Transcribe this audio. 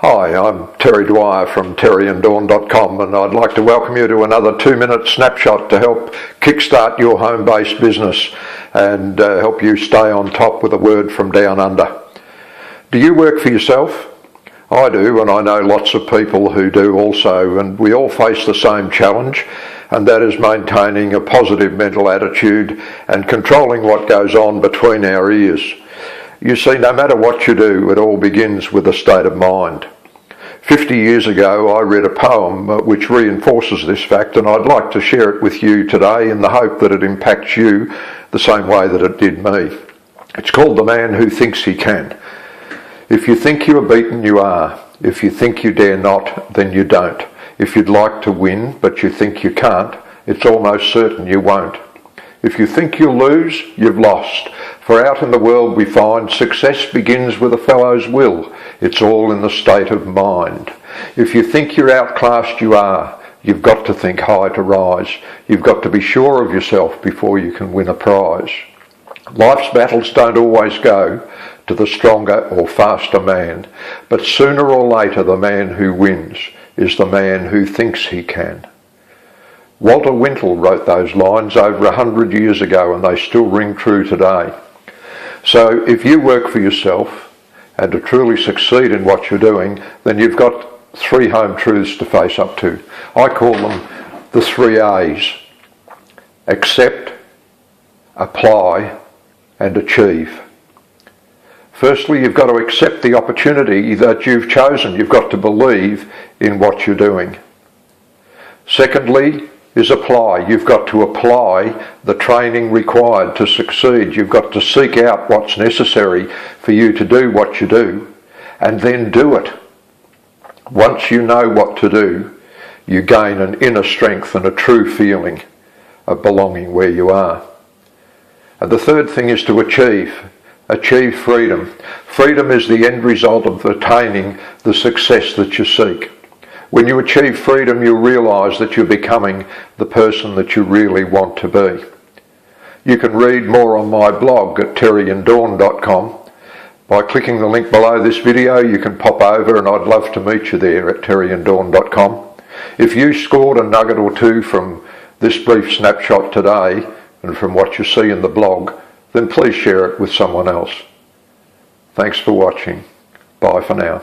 Hi, I'm Terry Dwyer from terryanddawn.com, and I'd like to welcome you to another 2-minute snapshot to help kickstart your home-based business and help you stay on top with a word from down under. Do you work for yourself? I do, and I know lots of people who do also, and we all face the same challenge, and that is maintaining a positive mental attitude and controlling what goes on between our ears. You see, no matter what you do, it all begins with a state of mind. 50 years ago, I read a poem which reinforces this fact, and I'd like to share it with you today in the hope that it impacts you the same way that it did me. It's called The Man Who Thinks He Can. If you think you are beaten, you are. If you think you dare not, then you don't. If you'd like to win, but you think you can't, it's almost certain you won't. If you think you'll lose, you've lost. For out in the world we find success begins with a fellow's will. It's all in the state of mind. If you think you're outclassed, you are. You've got to think high to rise. You've got to be sure of yourself before you can win a prize. Life's battles don't always go to the stronger or faster man, but sooner or later the man who wins is the man who thinks he can. Walter Wintle wrote those lines over 100 years ago, and they still ring true today. So if you work for yourself and to truly succeed in what you're doing, then you've got 3 home truths to face up to. I call them the 3 A's. Accept, apply, and achieve. Firstly, you've got to accept the opportunity that you've chosen. You've got to believe in what you're doing. Secondly, is apply. You've got to apply the training required to succeed. You've got to seek out what's necessary for you to do what you do, and then do it. Once you know what to do, you gain an inner strength and a true feeling of belonging where you are. And the third thing is to achieve. Achieve freedom. Freedom is the end result of attaining the success that you seek. When you achieve freedom, you'll realise that you're becoming the person that you really want to be. You can read more on my blog at terryanddawn.com. By clicking the link below this video, you can pop over, and I'd love to meet you there at terryanddawn.com. If you scored a nugget or two from this brief snapshot today and from what you see in the blog, then please share it with someone else. Thanks for watching. Bye for now.